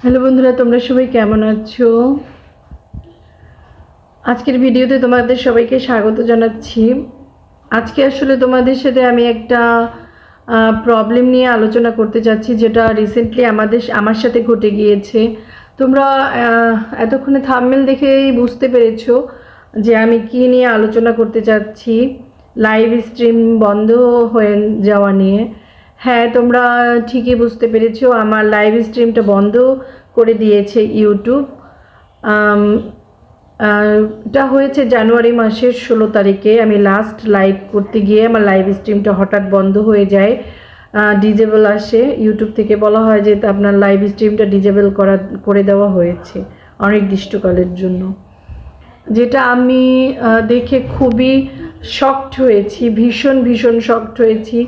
Hello বন্ধুরা, তোমরা সবাই কেমন আছো? আজকের ভিডিওতে তোমাদের সবাইকে স্বাগত জানাচ্ছি। আজকে আসলে তোমাদের সাথে আমি একটা প্রবলেম নিয়ে আলোচনা করতে চাচ্ছি, যেটা রিসেন্টলি আমার সাথে ঘটে গিয়েছে। তোমরা এতক্ষণে থাম্বনেল দেখেই বুঝতে পেরেছো যে আমি কি নিয়ে আলোচনা করতে চাচ্ছি। লাইভ স্ট্রিম বন্ধ হয়ে যাওয়া নিয়ে। হ্যাঁ, তোমরা ঠিকই বুঝতে পেরেছো, আমার লাইভ স্ট্রিমটা বন্ধ করে দিয়েছে ইউটিউব। এটা হয়েছে জানুয়ারি মাসের 16 তারিখে। আমি লাস্ট লাইভ করতে গিয়ে আমার লাইভ স্ট্রিমটা হঠাৎ বন্ধ হয়ে যায়। ডিজেবল আসে, ইউটিউব থেকে বলা হয় যে আপনার লাইভ স্ট্রিমটা ডিজেবল করে দেওয়া হয়েছে অনির্দিষ্টকালের জন্য, যেটা আমি দেখে খুবই শকড হয়েছি, ভীষণ শকড হয়েছি,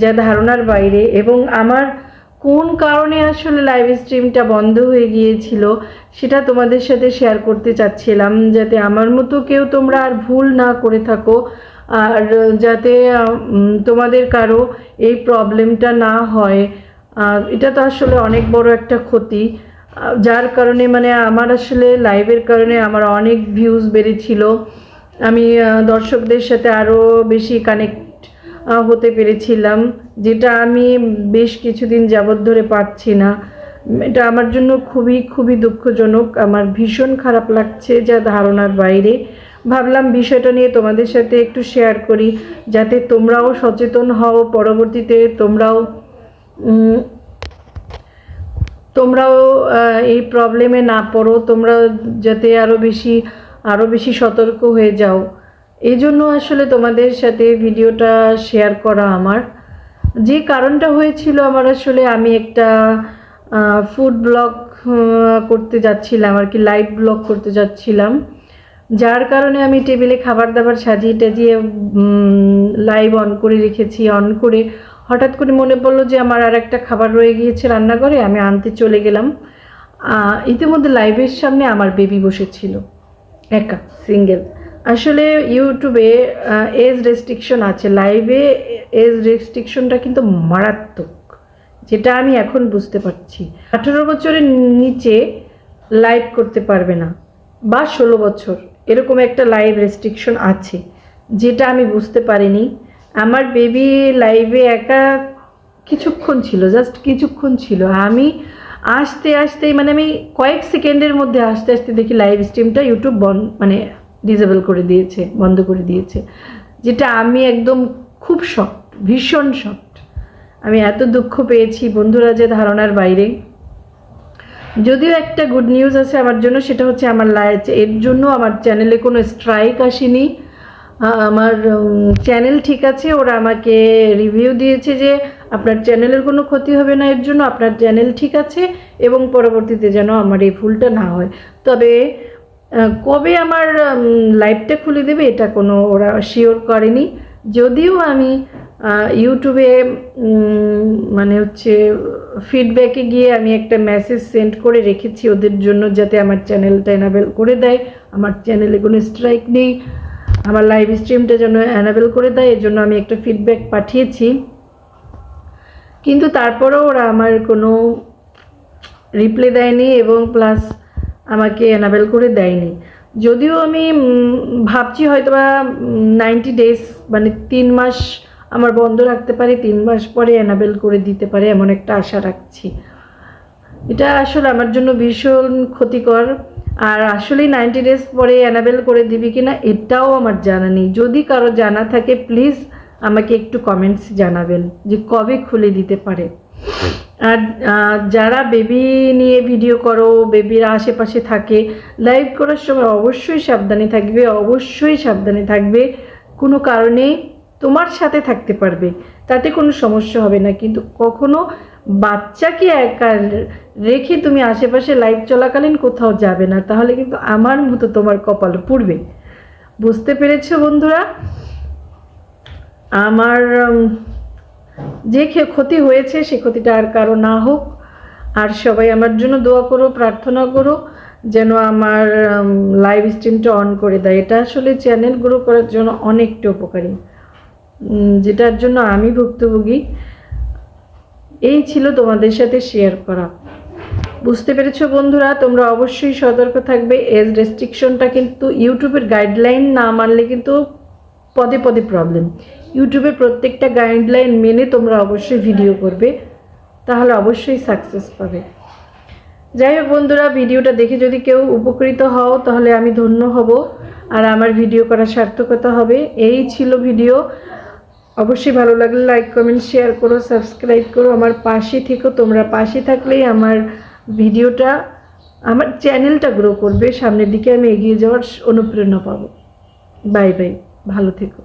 যা ধারণার বাইরে। এবং আমার কোন কারণে আসলে লাইভ স্ট্রিমটা বন্ধ হয়ে গিয়েছিল সেটা তোমাদের সাথে শেয়ার করতে চাচ্ছিলাম, যাতে আমার মতো কেউ তোমরা আর ভুল না করে থাকো, আর যাতে তোমাদের কারো এই প্রবলেমটা না হয়। এটা তো আসলে অনেক বড় একটা ক্ষতি, যার কারণে মানে আমার আসলে লাইভের কারণে আমার অনেক ভিউজ বেড়েছিল। আমি দর্শকদের সাথে আরও বেশি কানেক্ট হতে পেরেছিলাম, যেটা আমি বেশ কিছুদিন যাবৎ ধরে পাচ্ছি না। এটা আমার জন্য খুবই দুঃখজনক। আমার ভীষণ খারাপ লাগছে, যা ধারণার বাইরে। ভাবলাম বিষয়টা নিয়ে তোমাদের সাথে একটু শেয়ার করি, যাতে তোমরাও সচেতন হও, পরবর্তীতে তোমরাও এই প্রবলেমে না পড়ো, তোমরা যাতে আরও বেশি সতর্ক হয়ে যাও। এই জন্য আসলে তোমাদের সাথে ভিডিওটা শেয়ার করা। আমার যে কারণটা হয়েছিল, আমার আসলে আমি একটা ফুড ব্লগ করতে যাচ্ছিলাম আর কি, লাইভ ব্লগ করতে যাচ্ছিলাম, যার কারণে আমি টেবিলে খাবার দাবার সাজিয়ে টাজিয়ে লাইভ অন করে রেখেছি। অন করে হঠাৎ করে মনে পড়লো যে আমার আর একটা খাবার রয়ে গিয়েছে রান্নাঘরে, আমি আনতে চলে গেলাম। ইতিমধ্যে লাইভের সামনে আমার বেবি বসেছিল, একা সিঙ্গেল। আসলে ইউটিউবে এজ রেস্ট্রিকশন আছে, লাইভে এজ রেস্ট্রিকশনটা কিন্তু মারাত্মক, যেটা আমি এখন বুঝতে পারছি। 18 বছরের নিচে লাইভ করতে পারবে না, বা 16 বছর, এরকম একটা লাইভ রেস্ট্রিকশন আছে, যেটা আমি বুঝতে পারিনি। আমার বেবি লাইভে একা কিছুক্ষণ ছিল, জাস্ট কিছুক্ষণ ছিল। আমি আসতেই মানে আমি কয়েক সেকেন্ডের মধ্যে আসতে দেখি লাইভ স্ট্রিমটা ইউটিউব ডিসেবল করে দিয়েছে, বন্ধ করে দিয়েছে, যেটা আমি একদম খুব শকড, ভীষণ শকড। আমি এত দুঃখ পেয়েছি বন্ধুরা, যে ধারণার বাইরে। যদিও একটা গুড নিউজ আছে আমার জন্য, সেটা হচ্ছে আমার এর জন্য আমার চ্যানেলে কোনো স্ট্রাইক আসেনি। আমার চ্যানেল ঠিক আছে, ওরা আমাকে রিভিউ দিয়েছে যে আপনার চ্যানেলের কোনো ক্ষতি হবে না, এর জন্য আপনার চ্যানেল ঠিক আছে, এবং পরবর্তীতে যেন আমার এই ভুলটা না হয়। তবে কবে আমার লাইভটা খুলে দেবে এটা কোনো ওরা শিওর করেনি। যদিও আমি ইউটিউবে ফিডব্যাকে গিয়ে আমি একটা মেসেজ সেন্ড করে রেখেছি ওদের জন্য, যাতে আমার চ্যানেলটা এনাবেল করে দেয়, আমার চ্যানেলে কোনো স্ট্রাইক নেই, আমার লাইভ স্ট্রিমটা যেন এনাবেল করে দেয়। এর জন্য আমি একটা ফিডব্যাক পাঠিয়েছি, কিন্তু তারপরেও ওরা আমার কোনো রিপ্লাই দেয়নি, এবং প্লাস আমাকে এনাবেল করে দেয়নি। যদিও আমি ভাবছি হয়তো বা 90 ডেজ মানে 3 মাস আমার বন্ধ রাখতে পারি, 3 মাস পরে এনাবেল করে দিতে পারে, এমন একটা আশা রাখছি। এটা আসলে আমার জন্য ভীষণ ক্ষতিকর। আর আসলে 90 ডেজ পরে এনাবেল করে দিবি কিনা এটাও আমার জানা নেই। যদি কারো জানা থাকে প্লিজ আমাকে একটু কমেন্টস জানাবেন যে কবে খুলে দিতে পারে। আর যারা বেবি নিয়ে ভিডিও করো, বেবির আশেপাশে থাকে, লাইভ করার সময় অবশ্যই সাবধানে থাকবে। কোনো কারণে তোমার সাথে থাকতে পারবে, তাতে কোনো সমস্যা হবে না, কিন্তু কখনো বাচ্চাকে একা রেখে তুমি আশেপাশে লাইভ চলাকালীন কোথাও যাবে না, তাহলে কিন্তু আমার মতো তোমার কপাল পুড়বে। বুঝতে পেরেছো বন্ধুরা? আমার যে ক্ষতি হয়েছে সে ক্ষতিটা আর কারো না হোক। আর সবাই আমার জন্য দোয়া করো, প্রার্থনা করো যেন আমার লাইভ স্ট্রিমটা অন করে দেয়। এটা আসলে চ্যানেল গ্রো করার জন্য অনেকটা উপকারী, যেটার জন্য আমি ভুক্তভোগী। এই ছিল তোমাদের সাথে শেয়ার করা। বুঝতে পেরেছো বন্ধুরা? তোমরা অবশ্যই সতর্ক থাকবে। এজ রেস্ট্রিকশনটা কিন্তু ইউটিউবের গাইডলাইন না মানলে কিন্তু পদে পদে প্রবলেম। ইউটিউবের প্রত্যেকটা গাইডলাইন মেনে তোমরা অবশ্যই ভিডিও করবে, তাহলে অবশ্যই সাকসেস পাবে। যাই হোক বন্ধুরা, ভিডিওটা দেখে যদি কেউ উপকৃত হও তাহলে আমি ধন্য হব, আর আমার ভিডিও করার সার্থকতা হবে। এই ছিল ভিডিও। অবশ্যই ভালো লাগলে লাইক কমেন্ট শেয়ার করো, সাবস্ক্রাইব করো, আমার পাশে থেকো। তোমরা পাশে থাকলেই আমার ভিডিওটা, আমার চ্যানেলটা গ্রো করবে, সামনের দিকে আমি এগিয়ে যাওয়ার অনুপ্রেরণা পাবো। বাই বাই, ভালো থেকো।